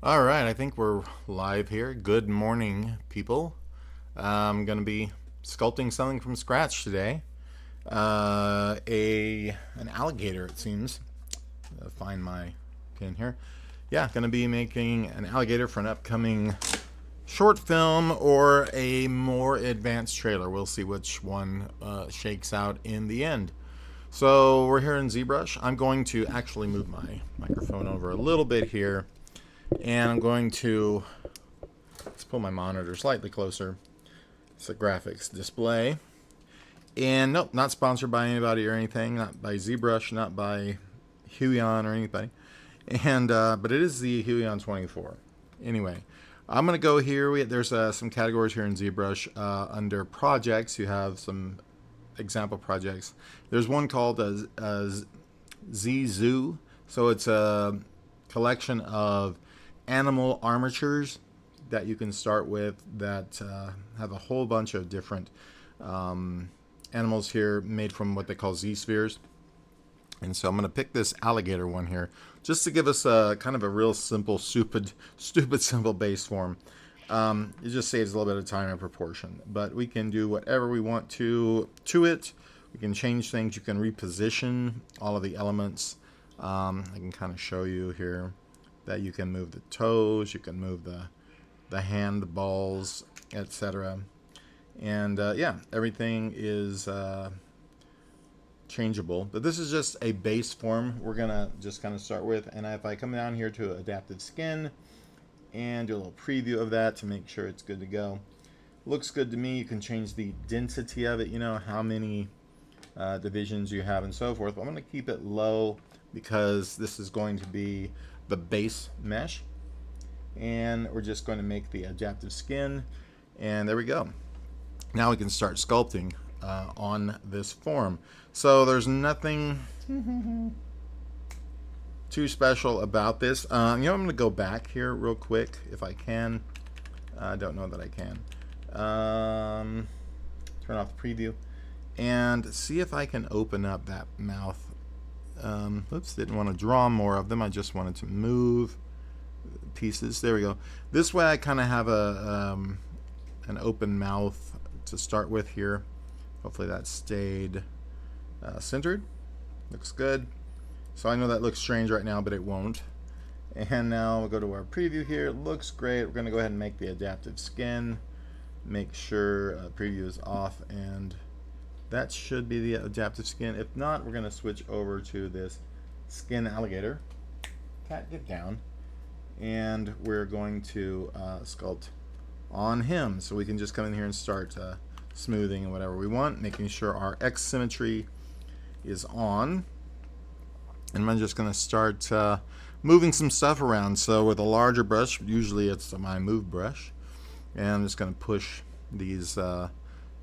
All right, I think we're live here. Good morning, people. I'm going to be sculpting something from scratch today. An alligator, it seems. Find my pin here. Yeah, going to be making an alligator for an upcoming short film or a more advanced trailer. We'll see which one shakes out in the end. So we're here in Zbrush. I'm going to actually move my microphone over a little bit here, and I'm going to, let's pull my monitor slightly closer. It's a graphics display. And nope, not sponsored by anybody or anything, not by Zbrush, not by Huion or anybody. And but it is the Huion 24. Anyway, I'm going to go here. There's some categories here in Zbrush. Under projects, you have some example projects. There's one called Z-Zoo. So it's a collection of animal armatures that you can start with that have a whole bunch of different animals here made from what they call Z-spheres. And so I'm going to pick this alligator one here just to give us a kind of a real simple, stupid simple base form. It just saves a little bit of time and proportion, but we can do whatever we want to it. We can change things. You can reposition all of the elements. I can kind of show you here that you can move the toes, you can move the handballs, etc. And yeah, everything is changeable. But this is just a base form we're gonna just kind of start with. And if I come down here to adaptive skin and do a little preview of that to make sure it's good to go, looks good to me. You can change the density of it, you know, how many divisions you have and so forth. But I'm going to keep it low because this is going to be the base mesh, and we're just going to make the adaptive skin, and there we go. Now we can start sculpting on this form. So there's nothing too special about this. You know, I'm going to go back here real quick if I can. I don't know that I can. Turn off the preview and see if I can open up that mouth. Oops, didn't want to draw more of them. I just wanted to move pieces. There we go. This way I kind of have an open mouth to start with here. Hopefully that stayed centered. Looks good. So I know that looks strange right now, but it won't. And now we'll go to our preview here. It looks great. We're going to go ahead and make the adaptive skin. Make sure preview is off, and that should be the adaptive skin. If not, we're going to switch over to this skin alligator. Cat, get down. And we're going to sculpt on him. So we can just come in here and start smoothing and whatever we want, making sure our X symmetry is on. And I'm just going to start moving some stuff around. So with a larger brush, usually it's my move brush, and I'm just going to push these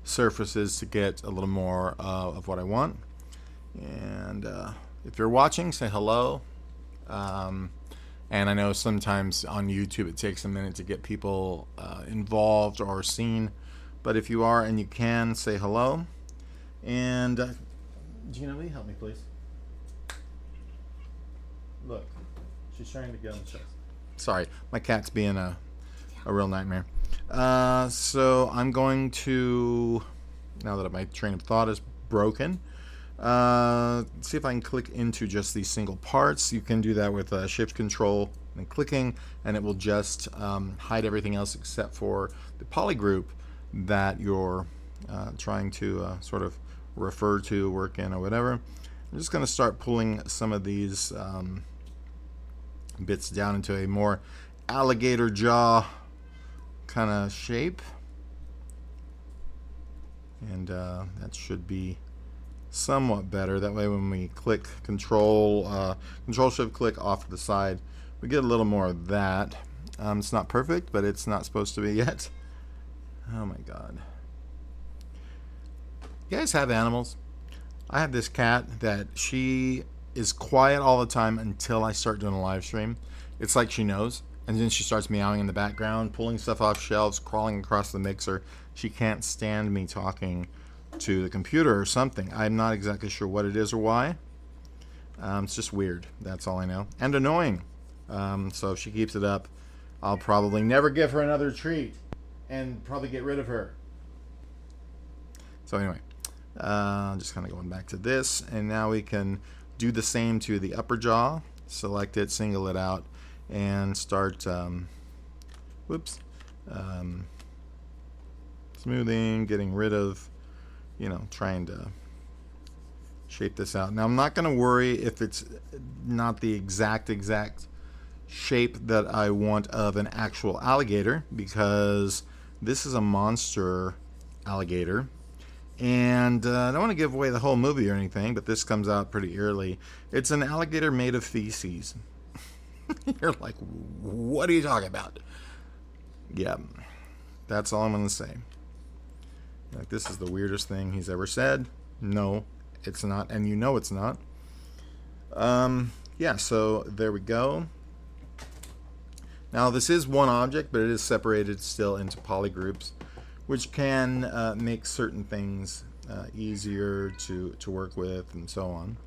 surfaces to get a little more of what I want. And if you're watching, say hello. And I know sometimes on YouTube it takes a minute to get people involved or seen, but if you are and you can, say hello. And Gina, will you help me, please? Look, she's trying to get on the chest. Sorry, my cat's being a real nightmare. So I'm going to, now that my train of thought is broken, see if I can click into just these single parts. You can do that with shift control and clicking, and it will just hide everything else except for the poly group that you're trying to sort of refer to, work in, or whatever. I'm just going to start pulling some of these bits down into a more alligator jaw kind of shape, and that should be somewhat better. That way when we click control shift click off to the side, we get a little more of that. It's not perfect, but it's not supposed to be yet. Oh my god. You guys have animals? I have this cat that she is quiet all the time until I start doing a live stream. It's like she knows, and then she starts meowing in the background, pulling stuff off shelves, crawling across the mixer. She can't stand me talking to the computer or something. I'm not exactly sure what it is or why. It's just weird. That's all I know. And annoying. So if she keeps it up, I'll probably never give her another treat and probably get rid of her. So anyway, just kind of going back to this, and now we can do the same to the upper jaw. Select it, single it out, and start smoothing, getting rid of, trying to shape this out. Now I'm not going to worry if it's not the exact shape that I want of an actual alligator, because this is a monster alligator, and I don't want to give away the whole movie or anything, but this comes out pretty early. It's an alligator made of feces. You're like, what are you talking about? Yeah, that's all I'm going to say. Like, this is the weirdest thing he's ever said. No, it's not, and you know it's not. Yeah, so there we go. Now this is one object, but it is separated still into polygroups, which can make certain things easier to work with and so on.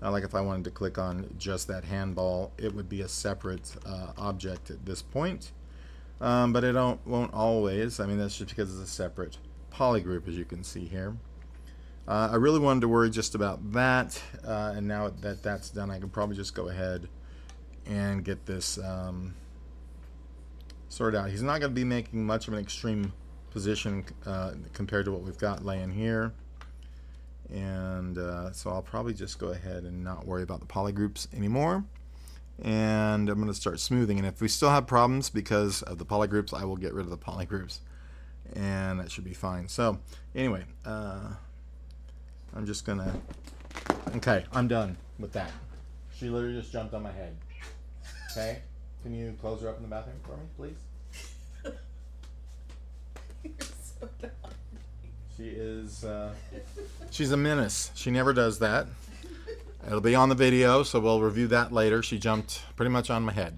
Like if I wanted to click on just that handball, it would be a separate object at this point. But it won't always. I mean, that's just because it's a separate polygroup, as you can see here. I really wanted to worry just about that, and now that that's done, I can probably just go ahead and get this sorted out. He's not going to be making much of an extreme position compared to what we've got laying here, and so I'll probably just go ahead and not worry about the polygroups anymore, and I'm going to start smoothing. And if we still have problems because of the polygroups, I will get rid of the polygroups, and that should be fine. So anyway, I'm just gonna, okay, I'm done with that. She literally just jumped on my head. Okay, can you close her up in the bathroom for me, please? You're so dumb. She is, she's a menace. She never does that. It'll be on the video, so we'll review that later. She jumped pretty much on my head.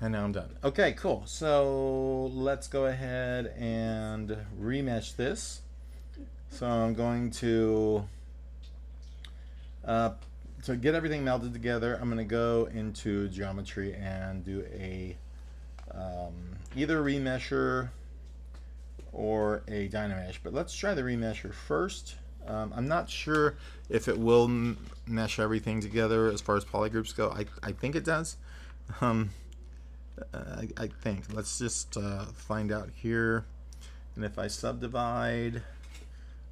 And now I'm done. Okay, cool. So let's go ahead and remesh this. So I'm going to get everything melted together, I'm going to go into geometry and do a either a remesher or a Dynamesh. But let's try the remesher first. I'm not sure if it will mesh everything together as far as polygroups go. I think it does. I think. Let's just find out here. And if I subdivide,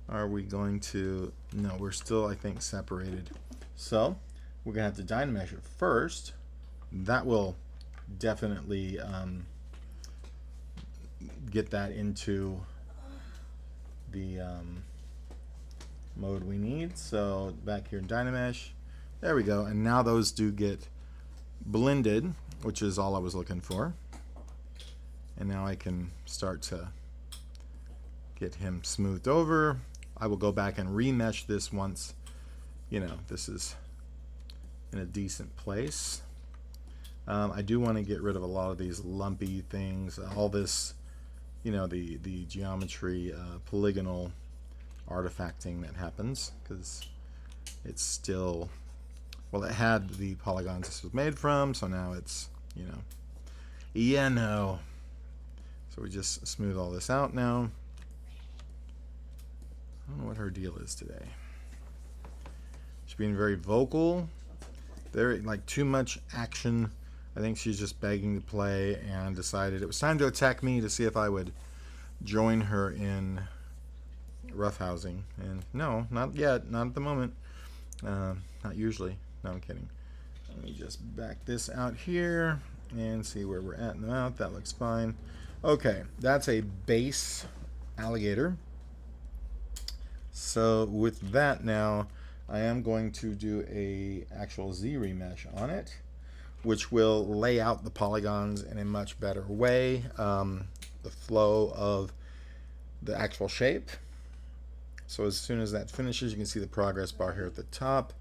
are we going to, no, we're still, I think, separated. So we're going to have to Dynamesh it first. That will definitely get that into the mode we need. So back here in Dynamesh, there we go. And now those do get blended, which is all I was looking for. And now I can start to get him smoothed over. I will go back and remesh this once, you know, this is in a decent place. I do want to get rid of a lot of these lumpy things, all this, you know, the geometry, polygonal artifacting that happens, because it's still, well, it had the polygons this was made from, so now it's, you know, yeah, no. So we just smooth all this out now. I don't know what her deal is today. She's being very vocal, very, like, too much action. I think she's just begging to play and decided it was time to attack me to see if I would join her in roughhousing. And no, not yet, not at the moment. Not usually. No, I'm kidding. Let me just back this out here and see where we're at in the mouth. That looks fine. Okay, that's a base alligator. So with that now, I am going to do a actual Z remesh on it, which will lay out the polygons in a much better way, the flow of the actual shape. So as soon as that finishes, you can see the progress bar here at the top.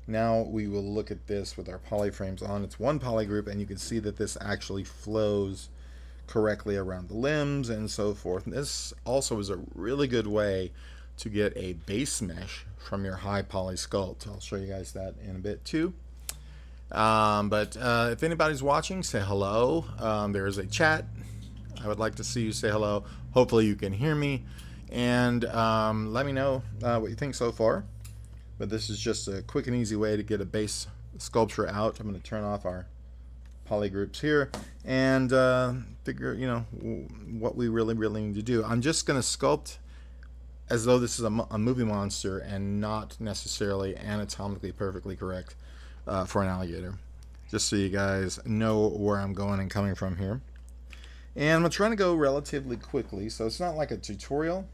Now we will look at this with our polyframes on. It's one polygroup, and you can see that this actually flows correctly around the limbs and so forth. And this also is a really good way to get a base mesh from your high poly sculpt. I'll show you guys that in a bit too. But if anybody's watching, say hello. There is a chat. I would like to see you say hello. Hopefully you can hear me. And let me know what you think so far. But this is just a quick and easy way to get a base sculpture out. I'm going to turn off our poly groups here and figure, what we really need to do. I'm just going to sculpt as though this is a movie monster and not necessarily anatomically perfectly correct for an alligator. Just so you guys know where I'm going and coming from here. And I'm trying to go relatively quickly, so it's not like a tutorial,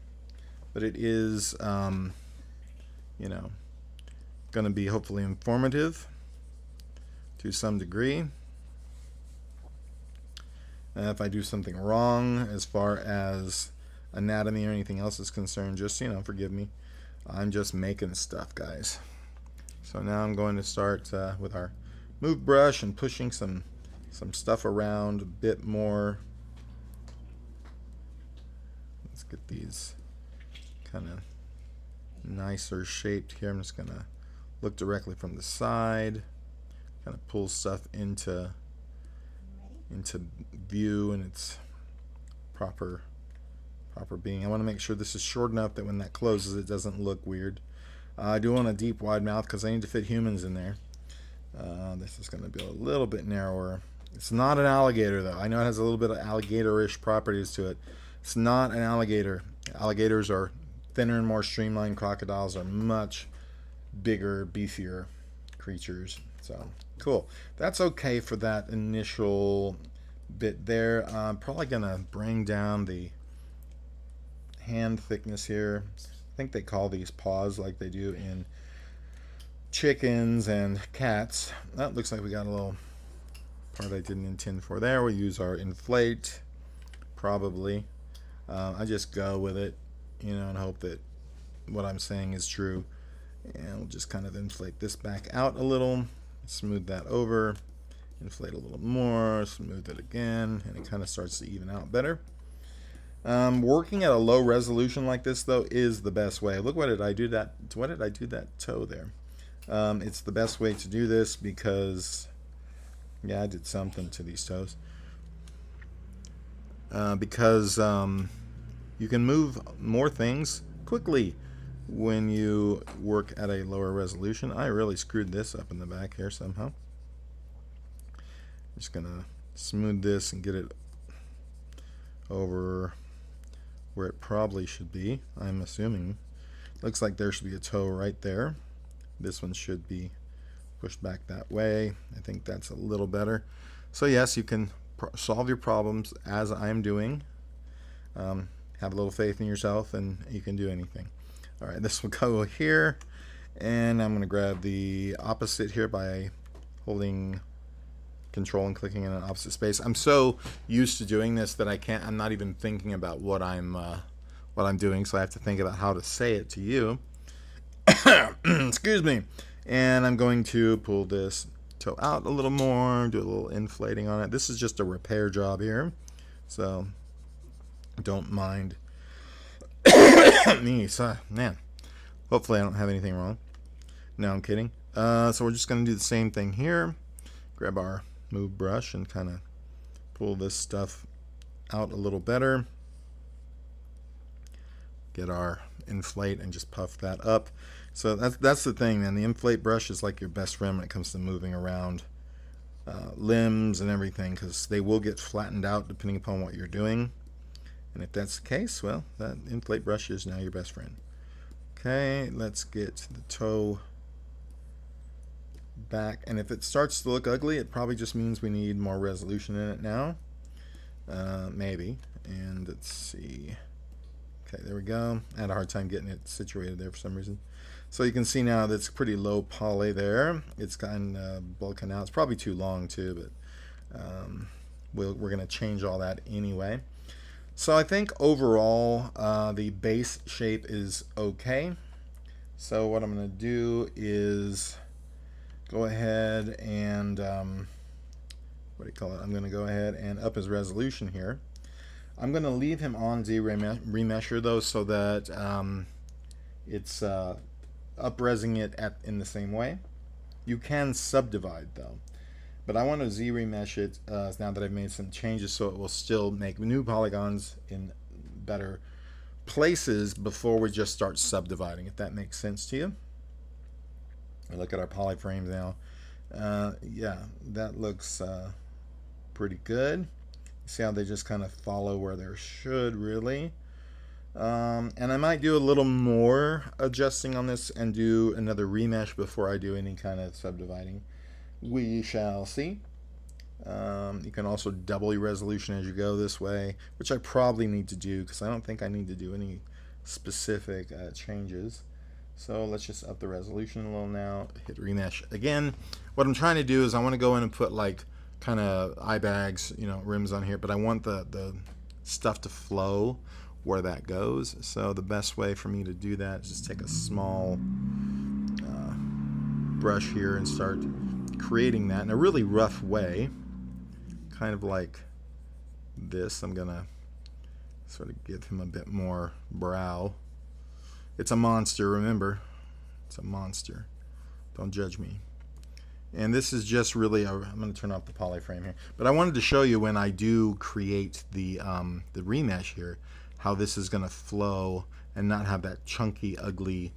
but it is, going to be hopefully informative to some degree. If I do something wrong as far as anatomy or anything else is concerned, just forgive me. I'm just making stuff, guys. So now I'm going to start with our move brush and pushing some stuff around a bit more. Let's get these kind of nicer shaped here. I'm just gonna look directly from the side, kind of pull stuff into view and its proper being. I want to make sure this is short enough that when that closes it doesn't look weird. I do want a deep wide mouth because I need to fit humans in there. This is going to be a little bit narrower. It's not an alligator though. I know it has a little bit of alligator-ish properties to it. It's not an alligator. Alligators are thinner and more streamlined. Crocodiles are much bigger, beefier creatures. So cool. That's okay for that initial bit there. I'm probably gonna bring down the hand thickness here. I think they call these paws like they do in chickens and cats. That looks like we got a little part I didn't intend for there. We'll use our inflate probably. I just go with it, and hope that what I'm saying is true. And we'll just kind of inflate this back out a little, smooth that over, inflate a little more, smooth it again, and it kind of starts to even out better. Working at a low resolution like this though is the best way. Look, what did I do that toe there? It's the best way to do this because I did something to these toes. Because you can move more things quickly when you work at a lower resolution. I really screwed this up in the back here somehow. Just gonna smooth this and get it over where it probably should be. I'm assuming. Looks like there should be a toe right there. This one should be pushed back that way. I think that's a little better. So yes, you can solve your problems as I'm doing. Have a little faith in yourself and you can do anything. Alright, this will go here, and I'm going to grab the opposite here by holding control and clicking in an opposite space. I'm so used to doing this that I'm not even thinking about what I'm doing, so I have to think about how to say it to you. Excuse me. And I'm going to pull this toe out a little more, do a little inflating on it. This is just a repair job here, so don't mind me. So, man, hopefully I don't have anything wrong. No, I'm kidding. So we're just going to do the same thing here. Grab our move brush and kind of pull this stuff out a little better. Get our inflate and just puff that up. So that's the thing, man. The inflate brush is like your best friend when it comes to moving around limbs and everything, because they will get flattened out depending upon what you're doing. And if that's the case, well, that inflate brush is now your best friend. Okay, let's get the toe back. And if it starts to look ugly, it probably just means we need more resolution in it now. Maybe. And let's see. Okay, there we go. I had a hard time getting it situated there for some reason. So you can see now that's pretty low poly there. It's kind of bulking out. It's probably too long too, but we're going to change all that anyway. So I think overall the base shape is okay. So what I'm going to do is go ahead and I'm going to go ahead and up his resolution here. I'm going to leave him on Z remesher though, so that it's up-resing it in the same way. You can subdivide though. But I want to Z remesh it now that I've made some changes so it will still make new polygons in better places before we just start subdividing, if that makes sense to you. We look at our polyframes now. Yeah, that looks pretty good. See how they just kind of follow where they should, really. And I might do a little more adjusting on this and do another remesh before I do any kind of subdividing. We shall see. You can also double your resolution as you go this way, which I probably need to do because I don't think I need to do any specific changes. So let's just up the resolution a little now, hit remesh again. What I'm trying to do is I want to go in and put like kind of eye bags, you know, rims on here, but I want the stuff to flow where that goes. So the best way for me to do that is just take a small brush here and start creating that in a really rough way, kind of like this. I'm gonna sort of give him a bit more brow. It's a monster, remember, it's a monster, don't judge me. And this is just really I'm going to turn off the polyframe here, but I wanted to show you when I do create the remesh here how this is going to flow and not have that chunky ugly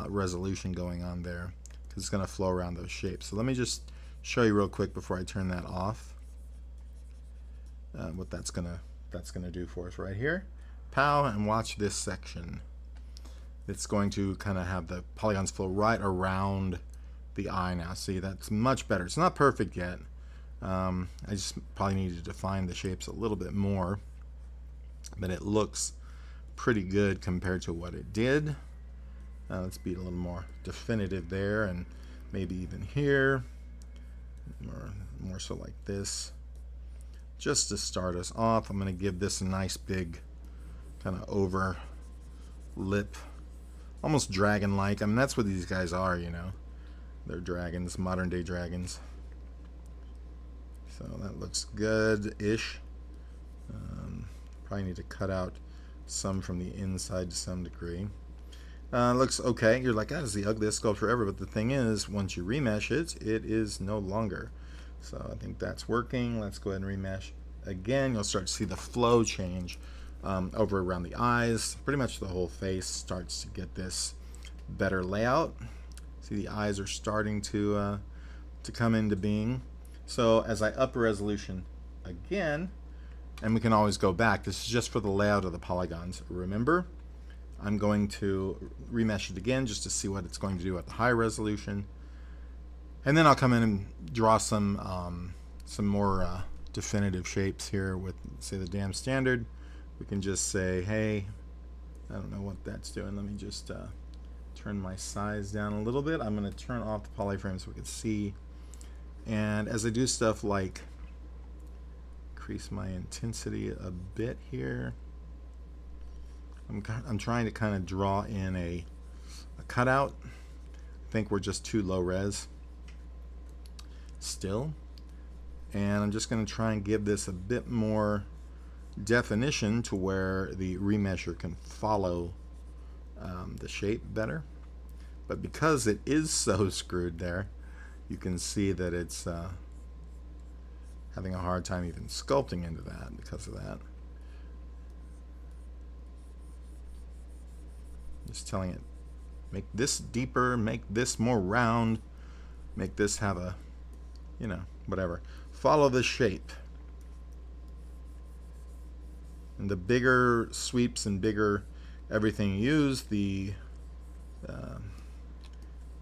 resolution going on there, because it's going to flow around those shapes. So let me just show you real quick before I turn that off what that's gonna do for us right here. Pow, and watch this section. It's going to kind of have the polygons flow right around the eye now. See, that's much better. It's not perfect yet. I just probably need to define the shapes a little bit more, but it looks pretty good compared to what it did. Let's be a little more definitive there, and maybe even here, more so like this. Just to start us off, I'm going to give this a nice big kind of over lip, almost dragon-like. I mean, that's what these guys are, you know. They're dragons, modern day dragons. So that looks good-ish. Probably need to cut out some from the inside to some degree. Looks okay. You're like, that is the ugliest sculpture ever, but the thing is, once you remesh it, it is no longer. So I think that's working. Let's go ahead and remesh again. You'll start to see the flow change over around the eyes. Pretty much the whole face starts to get this better layout. See, the eyes are starting to come into being. So as I up resolution again, and we can always go back. This is just for the layout of the polygons. Remember, I'm going to remesh it again just to see what it's going to do at the high resolution. And then I'll come in and draw some more definitive shapes here with, say, the dam standard. We can just say, hey, I don't know what that's doing. Let me just turn my size down a little bit. I'm going to turn off the polyframe so we can see. And as I do stuff like increase my intensity a bit here, I'm trying to kind of draw in a cutout. I think we're just too low res still, and I'm just going to try and give this a bit more definition to where the remesher can follow the shape better. But because it is so screwed there, you can see that it's having a hard time even sculpting into that because of that. Just telling it, make this deeper, make this more round, make this have a, you know, whatever. Follow the shape. And the bigger sweeps and bigger everything you use, the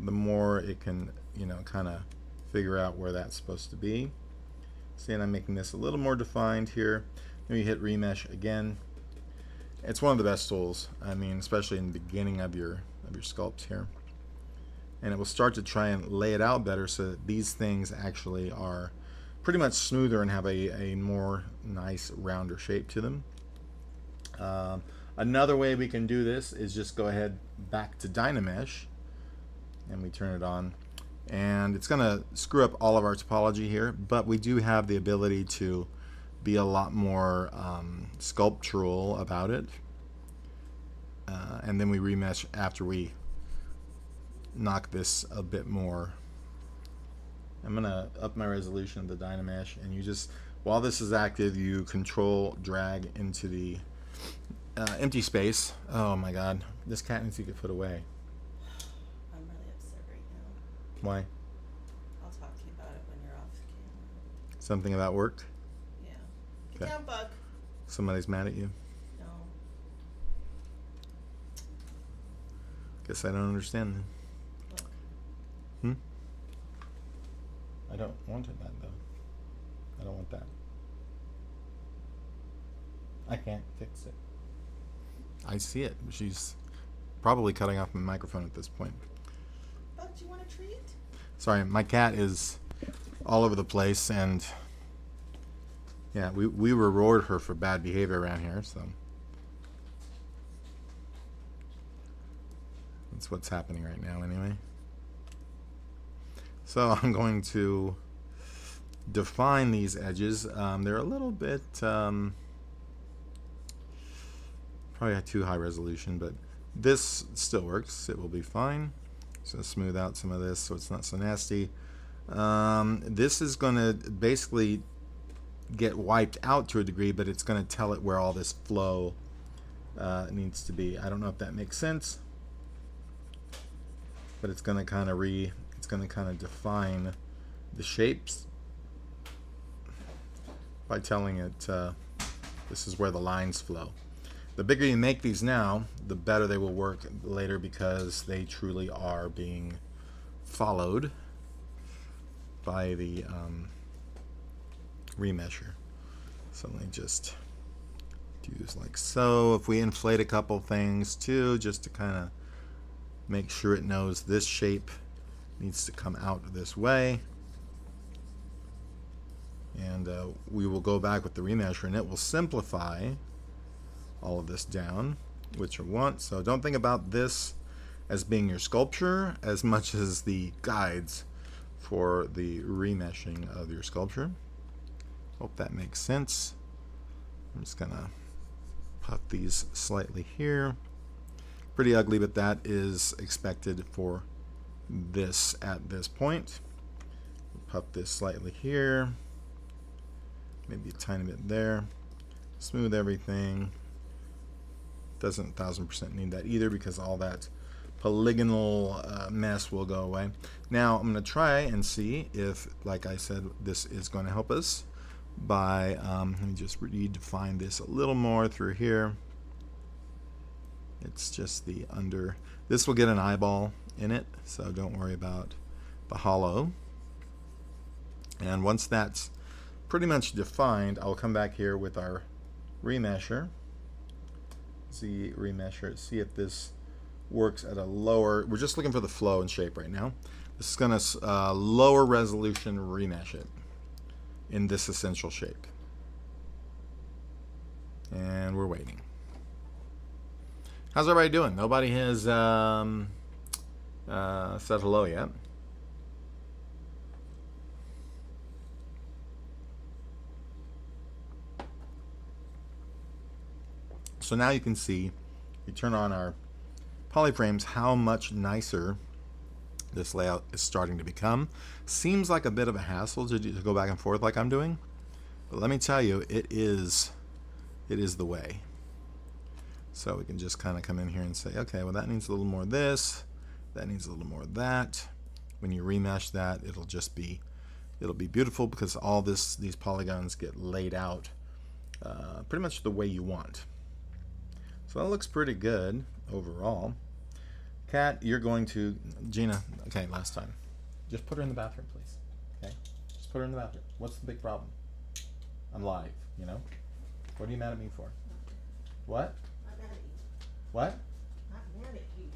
more it can, you know, kind of figure out where that's supposed to be. See, and I'm making this a little more defined here. Then you hit remesh again. It's one of the best tools. I mean, especially in the beginning of your sculpts here. And it will start to try and lay it out better so that these things actually are pretty much smoother and have a more nice rounder shape to them. Another way we can do this is just go ahead back to Dynamesh and we turn it on, and it's gonna screw up all of our topology here, but we do have the ability to be a lot more sculptural about it, and then we remesh after we knock this a bit more I'm gonna up my resolution of the Dynamesh, and you just, while this is active, you control drag into the empty space. Oh my god, this cat needs to get put away. I'm really upset right now. Why? I'll talk to you about it when you're off camera. Something about work? Yeah. Get Okay. down, Bug. Somebody's mad at you? No. Guess I don't understand then. Look. Hmm? I don't want that though. I don't want that. I can't fix it. I see it. She's probably cutting off my microphone at this point. Bug, do you want a treat? Sorry, my cat is all over the place, and yeah, we reward her for bad behavior around here, so that's what's happening right now anyway. So I'm going to define these edges. They're a little bit probably at too high resolution, but this still works. It will be fine. So smooth out some of this so it's not so nasty. This is going to basically get wiped out to a degree, but it's going to tell it where all this flow needs to be. I don't know if that makes sense, but it's going to kind of define the shapes by telling it this is where the lines flow. The bigger you make these now, the better they will work later, because they truly are being followed by the remesher. So let me just do this like so. If we inflate a couple things too, just to kind of make sure it knows this shape needs to come out this way. And we will go back with the remesher, and it will simplify all of this down, which you want. So don't think about this as being your sculpture as much as the guides for the remeshing of your sculpture. Hope that makes sense. I'm just gonna puff these slightly here. Pretty ugly, but that is expected for this at this point. Puff this slightly here, maybe a tiny bit there. Smooth everything. Doesn't 1000% need that either, because all that polygonal mess will go away. Now I'm going to try and see if, like I said, this is going to help us by let me just redefine this a little more through here. It's just the under. This will get an eyeball in it, so don't worry about the hollow. And once that's pretty much defined, I'll come back here with our remesher. Remesher, see if this works at a lower. We're just looking for the flow and shape right now. This is going to lower resolution remesh it in this essential shape. And we're waiting. How's everybody doing? Nobody has said hello yet. So now you can see, you turn on our polyframes, how much nicer this layout is starting to become. Seems like a bit of a hassle to go back and forth like I'm doing, but let me tell you, it is the way. So we can just kind of come in here and say, okay, well that needs a little more of this, that needs a little more of that. When you remesh that, it'll be beautiful, because all these polygons get laid out pretty much the way you want. So that looks pretty good overall. Kat, you're going to, Gina, okay, last time. Just put her in the bathroom, please. Okay? Just put her in the bathroom. What's the big problem? I'm live, you know? What are you mad at me for? What? Not mad at you. What? Not mad at you.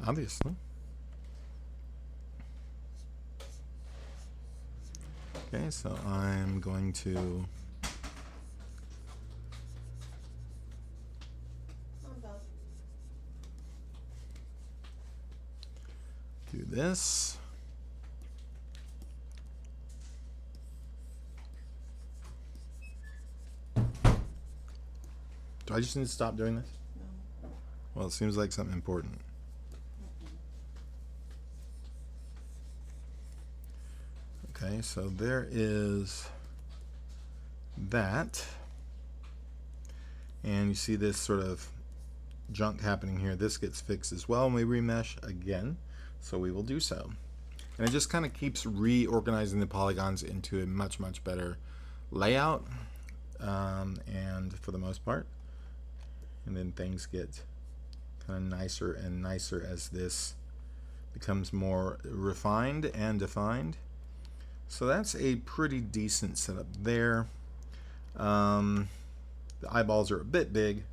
Obviously. Okay, so I'm going to do this. Do I just need to stop doing this? No. Well, it seems like something important. Okay, so there is that. And you see this sort of junk happening here. This gets fixed as well when we remesh again. So we will do so. And it just kind of keeps reorganizing the polygons into a much, much better layout. And for the most part. And then things get kind of nicer and nicer as this becomes more refined and defined. So that's a pretty decent setup there. The eyeballs are a bit big,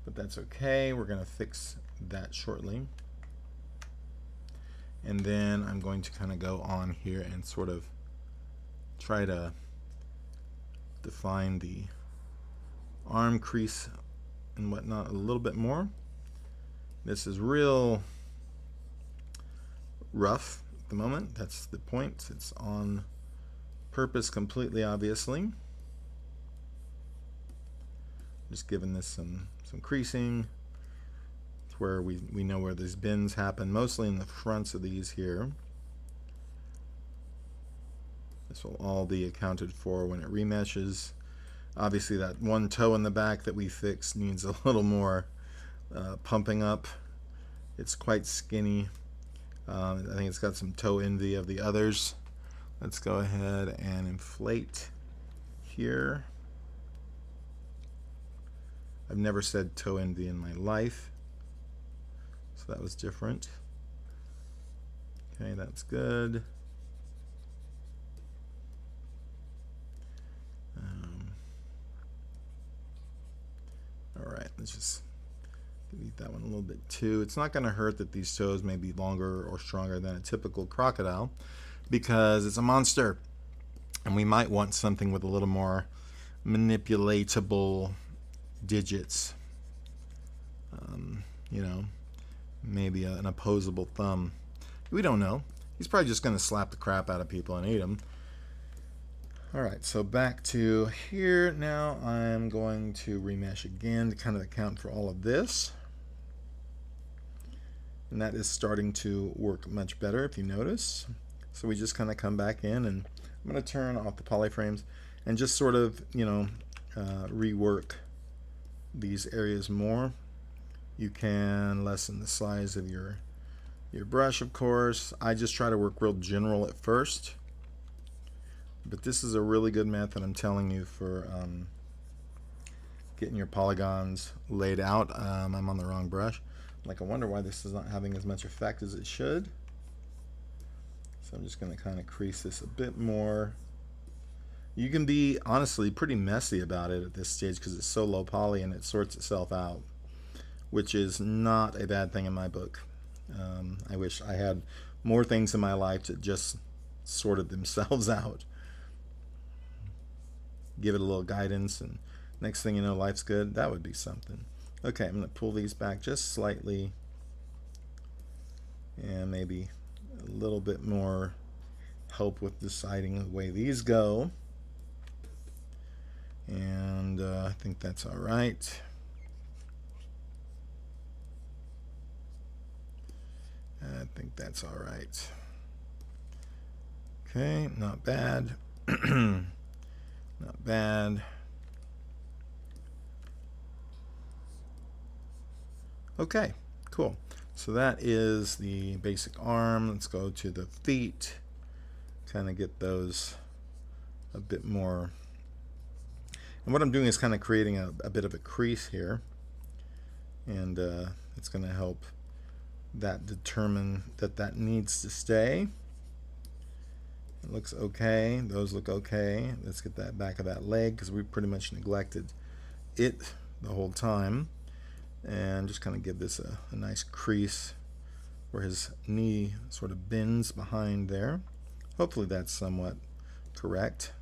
but that's okay. We're going to fix that shortly. And then I'm going to kind of go on here and sort of try to define the arm crease and whatnot a little bit more. This is real rough at the moment. That's the point. It's on purpose completely, obviously. Just giving this some creasing. It's where we know where these bends happen, mostly in the fronts of these here. This will all be accounted for when it remeshes. Obviously that one toe in the back that we fixed needs a little more pumping up. It's quite skinny. I think it's got some toe envy of the others. Let's go ahead and inflate here. I've never said toe envy in my life, so that was different. Okay, that's good. All right, let's just delete that one a little bit too. It's not going to hurt that these toes may be longer or stronger than a typical crocodile because it's a monster, and we might want something with a little more manipulatable digits. You know, maybe an opposable thumb. We don't know. He's probably just going to slap the crap out of people and eat them. Alright, so back to here. Now I'm going to remesh again to kind of account for all of this. And that is starting to work much better, if you notice. So we just kind of come back in, and I'm going to turn off the polyframes and just sort of, you know, rework these areas more. You can lessen the size of your brush, of course. I just try to work real general at first. But this is a really good method, I'm telling you, for getting your polygons laid out. I'm on the wrong brush. Like, I wonder why this is not having as much effect as it should. So I'm just going to kind of crease this a bit more. You can be, honestly, pretty messy about it at this stage because it's so low poly and it sorts itself out, which is not a bad thing in my book. I wish I had more things in my life that just sorted themselves out. Give it a little guidance, and next thing you know, life's good. That would be something. Okay, I'm going to pull these back just slightly, and maybe a little bit more help with deciding the way these go. And I think that's all right. I think that's all right. Okay, not bad. Not bad. Okay, cool. So that is the basic arm. Let's go to the feet. Kind of get those a bit more. And what I'm doing is kind of creating a bit of a crease here. And it's going to help that determine that that needs to stay. It looks okay. Those look okay. Let's get that back of that leg because we pretty much neglected it the whole time. And just kind of give this a nice crease where his knee sort of bends behind there. Hopefully that's somewhat correct.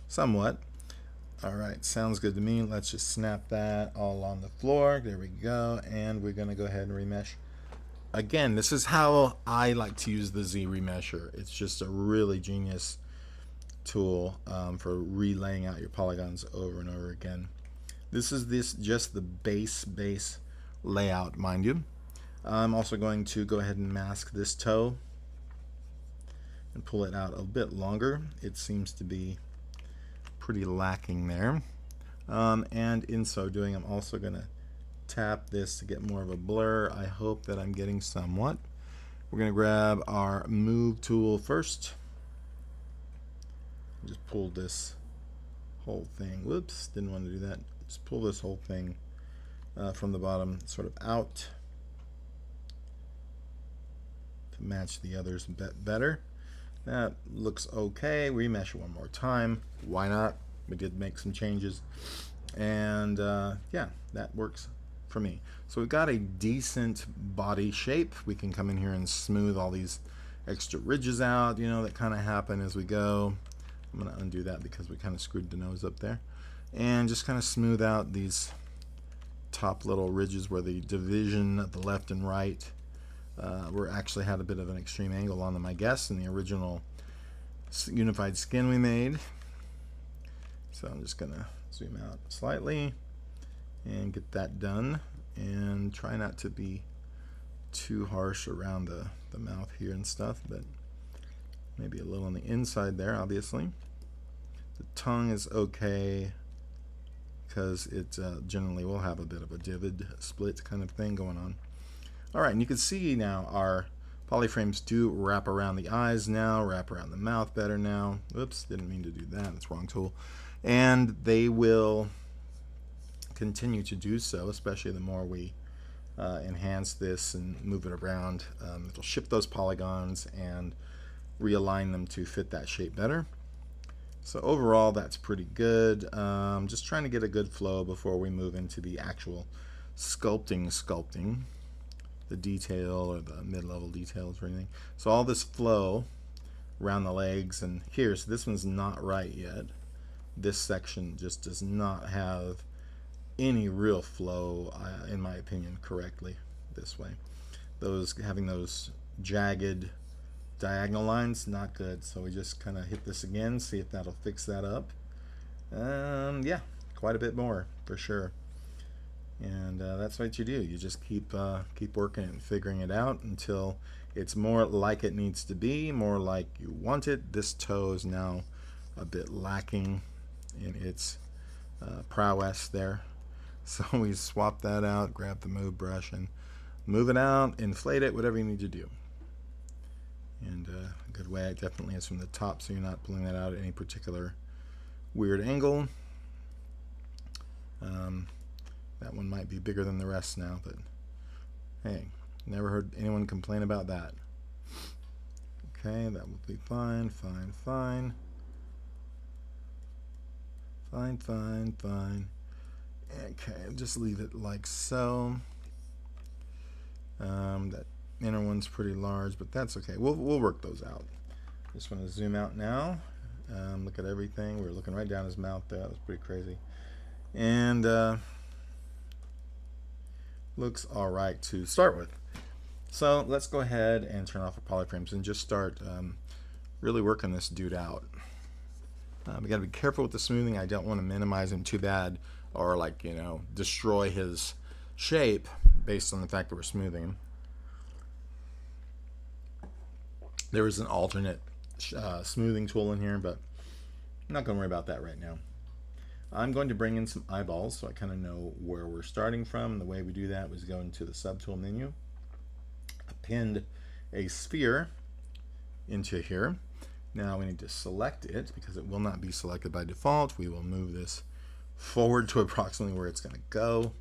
Somewhat. All right, sounds good to me. Let's just snap that all on the floor. There we go. And we're going to go ahead and remesh. Again, this is how I like to use the Z remesher. It's just a really genius tool for relaying out your polygons over and over again. This is just the base layout, mind you. I'm also going to go ahead and mask this toe. and pull it out a bit longer. It seems to be pretty lacking there. And in so doing, I'm also going to tap this to get more of a blur. I hope that I'm getting somewhat. We're going to grab our move tool first. Just pull this whole thing. Whoops, didn't want to do that. Just pull this whole thing from the bottom sort of out to match the others a bit better. That looks okay. Remesh it one more time. Why not? We did make some changes. And yeah, that works for me. So we've got a decent body shape. We can come in here and smooth all these extra ridges out, you know, that kind of happen as we go. I'm going to undo that because we kind of screwed the nose up there. And just kind of smooth out these top little ridges where the division of the left and right were actually had a bit of an extreme angle on them, I guess, in the original unified skin we made. So I'm just going to zoom out slightly and get that done, and try not to be too harsh around the mouth here and stuff, but maybe a little on the inside there, obviously. The tongue is okay because it generally will have a bit of a vivid split kind of thing going on. All right, and you can see now our polyframes do wrap around the eyes now, wrap around the mouth better now. Oops, didn't mean to do that. That's wrong tool. And they will continue to do so, especially the more we enhance this and move it around. It'll shift those polygons and realign them to fit that shape better. So overall, that's pretty good. Just trying to get a good flow before we move into the actual sculpting, the detail or the mid-level details or anything. So all this flow around the legs and here, so this one's not right yet. This section just does not have any real flow, in my opinion, correctly this way. Having those jagged diagonal lines, not good. So we just kind of hit this again, see if that'll fix that up. Yeah, quite a bit more for sure. And that's what you do. You just keep working and figuring it out until it's more like it needs to be, more like you want it. This toe is now a bit lacking in its prowess there. So we swap that out, grab the move brush and move it out, inflate it, whatever you need to do. And a good way definitely is from the top, so you're not pulling that out at any particular weird angle. That one might be bigger than the rest now, but hey, never heard anyone complain about that. Okay, that will be fine, fine, fine. Fine, fine, fine. Okay, just leave it like so. That inner one's pretty large, but that's okay. We'll work those out. Just want to zoom out now. Look at everything. We were looking right down his mouth there. That was pretty crazy. And looks all right to start with. So let's go ahead and turn off our polyframes and just start really working this dude out. We got to be careful with the smoothing. I don't want to minimize him too bad or, like, you know, destroy his shape based on the fact that we're smoothing him. There is an alternate smoothing tool in here, but I'm not going to worry about that right now. I'm going to bring in some eyeballs so I kind of know where we're starting from. The way we do that was go into the subtool menu, append a sphere into here. Now we need to select it because it will not be selected by default. We will move this forward to approximately where it's going to go.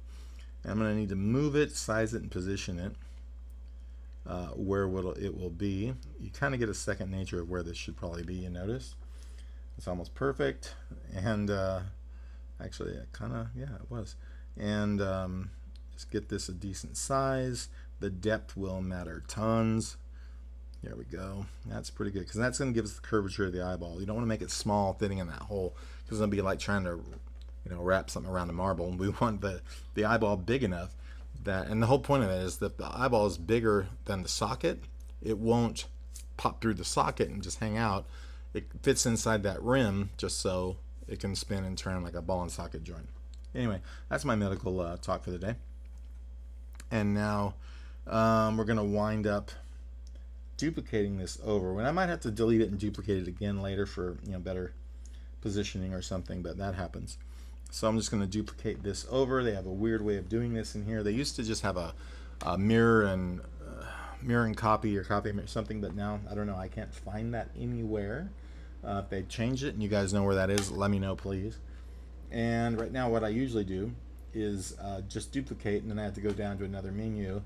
And I'm going to need to move it, size it, and position it where it will be. You kind of get a second nature of where this should probably be, you notice. It's almost perfect. And actually, it kind of, yeah, it was. And just get this a decent size. The depth will matter tons. There we go. That's pretty good because that's going to give us the curvature of the eyeball. You don't want to make it small, fitting in that hole, because it'll be like trying to, you know, wrap something around a marble. And we want the eyeball big enough that, and the whole point of it is that the eyeball is bigger than the socket. It won't pop through the socket and just hang out. It fits inside that rim just so it can spin and turn like a ball and socket joint. Anyway, that's my medical talk for the day. And now we're going to wind up duplicating this over. When I might have to delete it and duplicate it again later for, you know, better positioning or something, but that happens. So I'm just going to duplicate this over. They have a weird way of doing this in here. They used to just have a mirror and copy or copy or something, but now I don't know. I can't find that anywhere. If they changed it and you guys know where that is, let me know, please. And right now, what I usually do is just duplicate, and then I have to go down to another menu.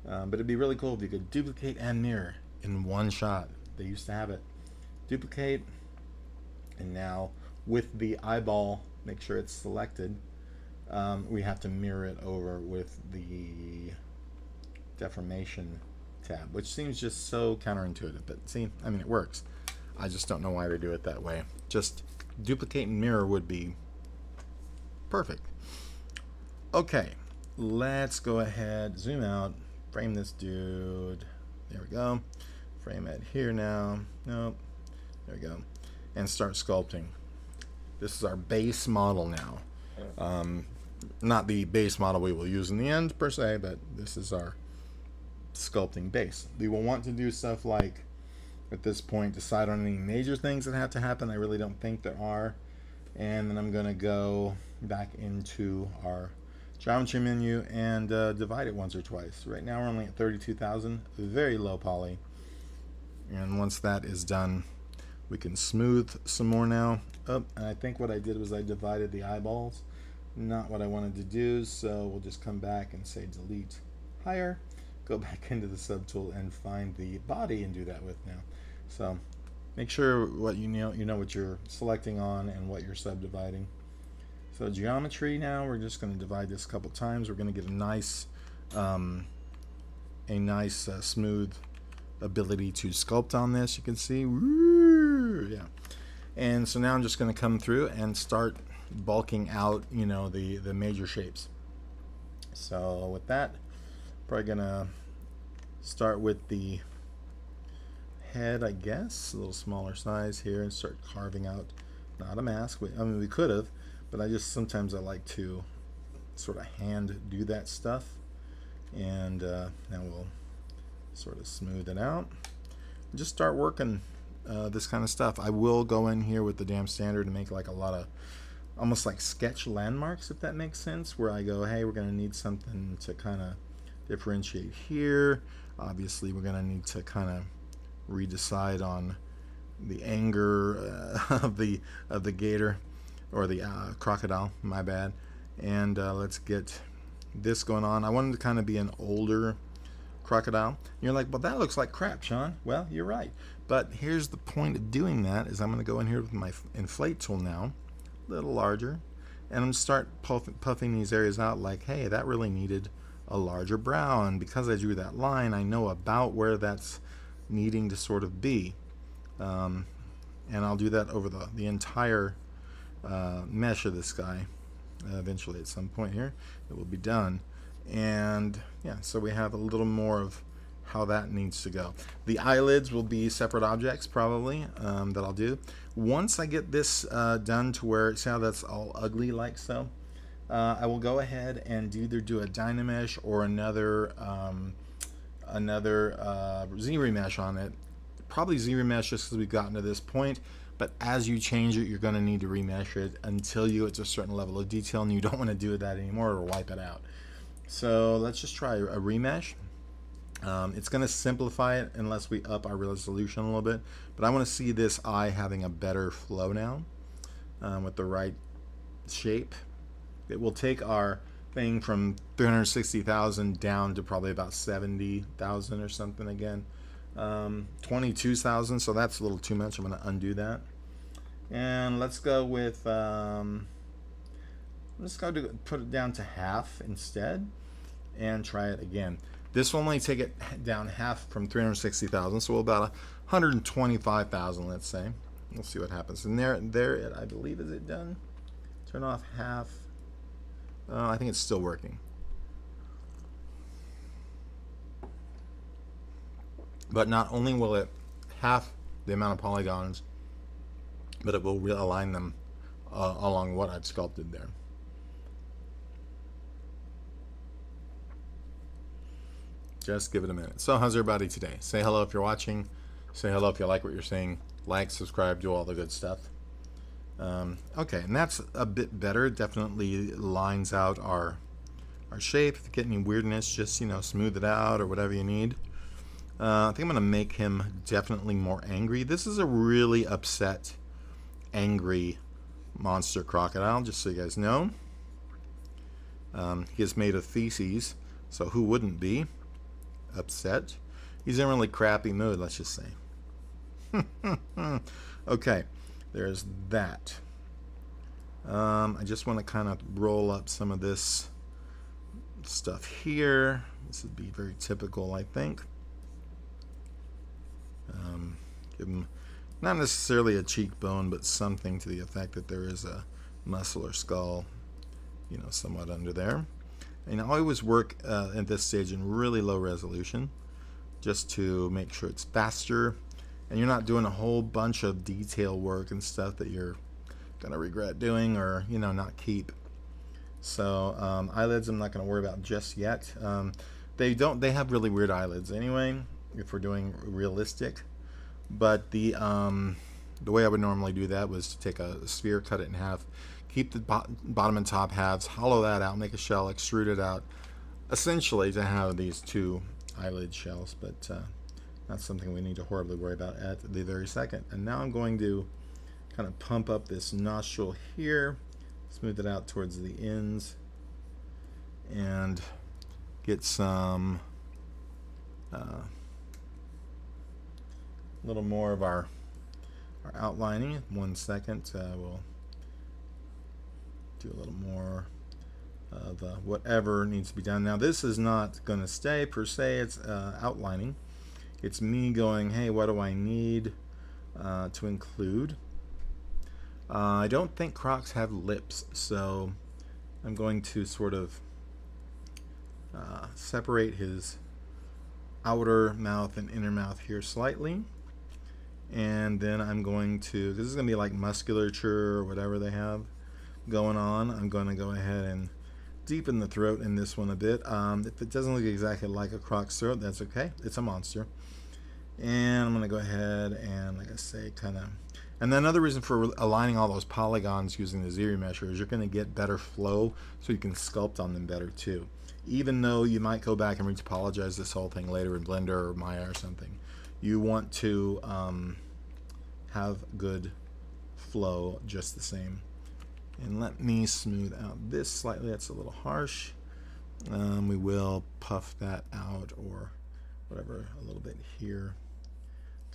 But it'd be really cool if you could duplicate and mirror in one shot. They used to have it. Duplicate, and now with the eyeball, make sure it's selected. We have to mirror it over with the deformation tab, which seems just so counterintuitive. But see, I mean, it works. I just don't know why they do it that way. Just duplicate and mirror would be perfect. Okay, let's go ahead, zoom out, frame this dude. There we go. Frame it here now. Nope. There we go. And start sculpting. This is our base model now. Not the base model we will use in the end per se, but this is our sculpting base. We will want to do stuff like, at this point, decide on any major things that have to happen. I really don't think there are. And then I'm going to go back into our geometry menu and divide it once or twice. Right now we're only at 32,000, very low poly. And once that is done, we can smooth some more now. Oh, and I think what I did was I divided the eyeballs. Not what I wanted to do, so we'll just come back and say delete higher, go back into the subtool and find the body and do that with now. So make sure what you know what you're selecting on and what you're subdividing. So geometry now, we're just going to divide this a couple times. We're going to get a nice smooth ability to sculpt on this. You can see, woo, yeah. And so now I'm just going to come through and start bulking out, you know, the major shapes. So with that, probably going to start with the head, I guess, a little smaller size here, and start carving out, not a mask. I mean, we could have, but sometimes I like to sort of hand do that stuff. And now we'll sort of smooth it out. Just start working this kind of stuff. I will go in here with the damn standard and make like a lot of almost like sketch landmarks, if that makes sense, where I go, hey, we're going to need something to kind of differentiate here. Obviously, we're going to need to kind of redecide on the anger of the gator, or the crocodile, my bad. And let's get this going on. I wanted to kind of be an older crocodile. And you're like, well, that looks like crap, Sean. Well, you're right. But here's the point of doing that is I'm going to go in here with my inflate tool now, a little larger, and I'm going to start puffing these areas out like, hey, that really needed a larger brow. And because I drew that line, I know about where that's needing to sort of be. And I'll do that over the entire mesh of this guy. Eventually at some point here it will be done. And yeah, so we have a little more of how that needs to go. The eyelids will be separate objects probably that I'll do. Once I get this done to where, see how that's all ugly like so, I will go ahead and either do a Dynamesh or another Z-remesh on it. Probably Z-remesh just because we've gotten to this point. But as you change it, you're going to need to remesh it until you get to a certain level of detail, and you don't want to do that anymore or wipe it out. So let's just try a remesh. It's going to simplify it unless we up our resolution a little bit. But I want to see this eye having a better flow now with the right shape. It will take our thing from 360,000 down to probably about 70,000 or something again. 22,000, so that's a little too much. I'm going to undo that, and let's go with let's go to put it down to half instead and try it again. This will only take it down half from 360,000, so about 125,000, let's say. We'll see what happens. And there I believe, is it done? Turn off half. I think it's still working. But not only will it half the amount of polygons, but it will realign them along what I've sculpted there. Just give it a minute. So how's everybody today? Say hello if you're watching. Say hello if you like what you're seeing. Like, subscribe, do all the good stuff. Okay, and that's a bit better. Definitely lines out our shape. If you get any weirdness, just, you know, smooth it out or whatever you need. I think I'm going to make him definitely more angry. This is a really upset, angry monster crocodile, just so you guys know. He is made of feces, so who wouldn't be upset? He's in a really crappy mood, let's just say. Okay, there's that. I just want to kind of roll up some of this stuff here. This would be very typical, I think. Give him not necessarily a cheekbone, but something to the effect that there is a muscle or skull, you know, somewhat under there. And I always work at this stage in really low resolution, just to make sure it's faster, and you're not doing a whole bunch of detail work and stuff that you're gonna regret doing, or, you know, not keep. So eyelids I'm not going to worry about just yet. They have really weird eyelids anyway if we're doing realistic, but the way I would normally do that was to take a sphere, cut it in half, keep the bottom and top halves, hollow that out, make a shell, extrude it out, essentially to have these two eyelid shells, but not something we need to horribly worry about at the very second. And now I'm going to kind of pump up this nostril here, smooth it out towards the ends, and get some little more of our outlining. 1 second, we'll do a little more of whatever needs to be done. Now this is not going to stay per se, it's outlining. It's me going, hey, what do I need to include? I don't think crocs have lips, so I'm going to sort of separate his outer mouth and inner mouth here slightly, and then I'm going to, this is going to be like musculature or whatever they have going on, I'm going to go ahead and deepen the throat in this one a bit. If it doesn't look exactly like a croc's throat, that's okay, it's a monster. And I'm going to go ahead and, like I say, kind of, and then another reason for aligning all those polygons using the ZRemesher is you're going to get better flow, so you can sculpt on them better too. Even though you might go back and retopologize this whole thing later in Blender or Maya or something, you want to have good flow just the same. And let me smooth out this slightly. That's a little harsh. We will puff that out or whatever a little bit here.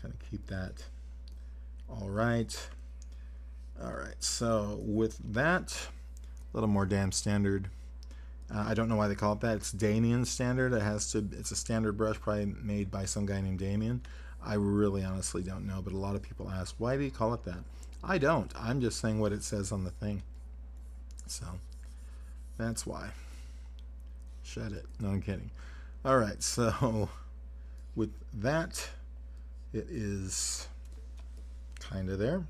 Kind of keep that. All right, so with that, a little more damn standard. I don't know why they call it that. It's Damien standard. It's a standard brush probably made by some guy named Damien. I really honestly don't know, but a lot of people ask, why do you call it that? I don't. I'm just saying what it says on the thing. So that's why. Shut it. No, I'm kidding. All right, so with that, it is kind of there.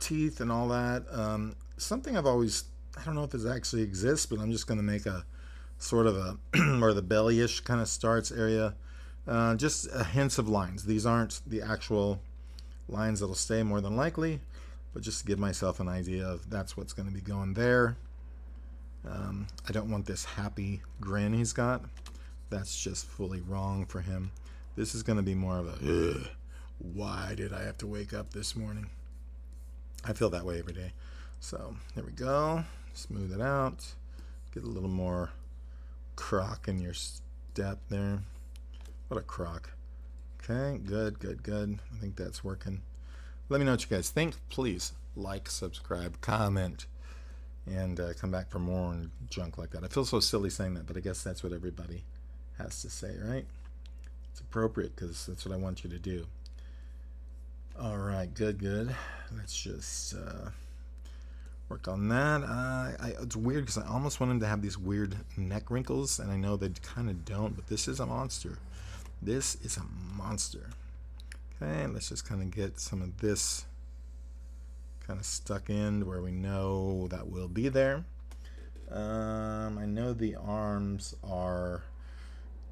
Teeth and all that. Something I've always, I don't know if this actually exists, but I'm just going to make a sort of a where the belly-ish kind of starts area. Just hints of lines. These aren't the actual lines that'll stay more than likely, but just to give myself an idea of that's what's going to be going there. I don't want this happy grin he's got. That's just fully wrong for him. This is going to be more of a, ugh, why did I have to wake up this morning? I feel that way every day. So there we go. Smooth it out. Get a little more croc in your step there. What a croc. Okay, good, good, good. I think that's working. Let me know what you guys think. Please like, subscribe, comment, and come back for more and junk like that. I feel so silly saying that, but I guess that's what everybody has to say, right? It's appropriate because that's what I want you to do. All right, good, good. Let's just work on that. It's weird because I almost want him to have these weird neck wrinkles, and I know they kind of don't, but this is a monster. This is a monster. Okay, let's just kind of get some of this kind of stuck in where we know that will be there. I know the arms are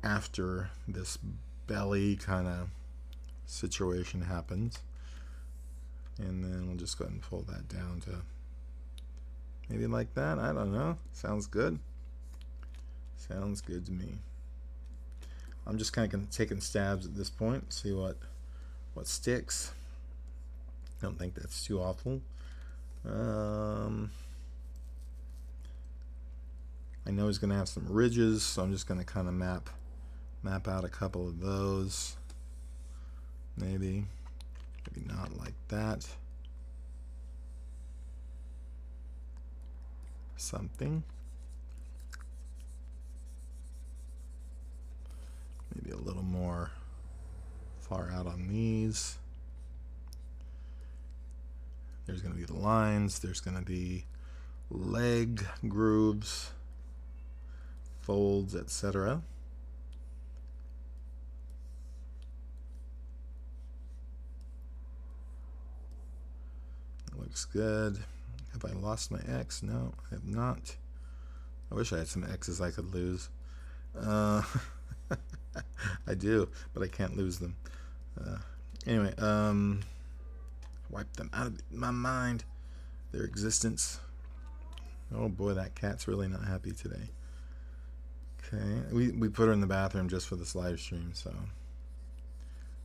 after this belly kind of situation happens. And then we'll just go ahead and pull that down to maybe like that. I don't know. Sounds good. Sounds good to me. I'm just kind of taking stabs at this point, see what sticks. I don't think that's too awful. I know he's going to have some ridges, so I'm just going to kind of map out a couple of those. Maybe not like that. Something. Maybe a little more far out on these. There's going to be the lines. There's going to be leg grooves, folds, etc. Looks good. Have I lost my X? No, I have not. I wish I had some X's I could lose. I do, but I can't lose them. Anyway, wipe them out of my mind, their existence. Oh boy, that cat's really not happy today. Okay, we put her in the bathroom just for this live stream, so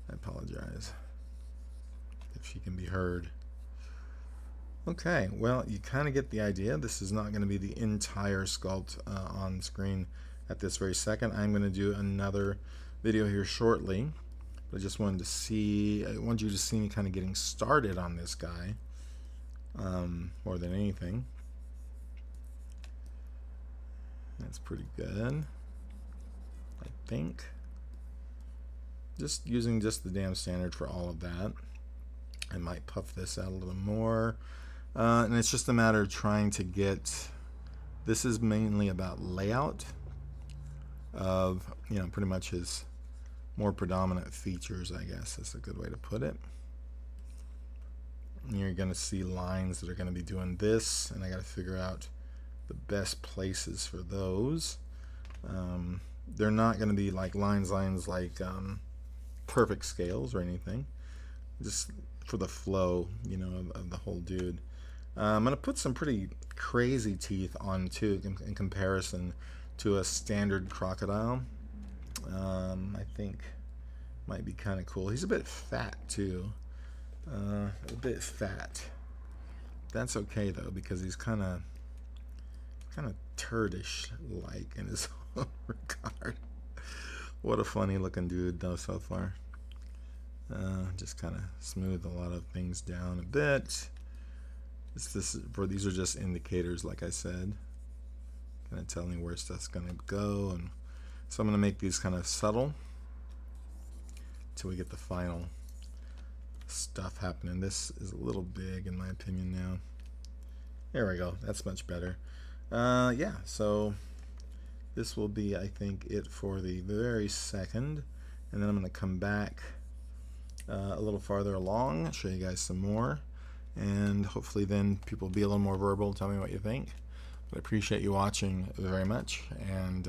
I apologize if she can be heard. Okay, well, you kind of get the idea. This is not going to be the entire sculpt on screen at this very second. I'm going to do another video here shortly. But I just wanted to see, I want you to see me kind of getting started on this guy more than anything. That's pretty good, I think. Just using just the damn standard for all of that. I might puff this out a little more. And it's just a matter of trying to get, this is mainly about layout of, you know, pretty much his more predominant features, I guess is a good way to put it. And you're going to see lines that are going to be doing this, and I got to figure out the best places for those. They're not going to be like lines like perfect scales or anything, just for the flow, you know, of the whole dude. I'm going to put some pretty crazy teeth on too in comparison to a standard crocodile. I think might be kind of cool. He's a bit fat too. A bit fat. That's okay though, because he's kind of turdish like in his own regard. What a funny looking dude though so far. Just kind of smooth a lot of things down a bit. These are just indicators, like I said, kind of telling where stuff's gonna go, and so I'm gonna make these kind of subtle till we get the final stuff happening. This is a little big in my opinion now. There we go. That's much better. Yeah. So this will be, I think, it for the very second, and then I'm gonna come back a little farther along, show you guys some more. And hopefully then people will be a little more verbal, tell me what you think. But I appreciate you watching very much, and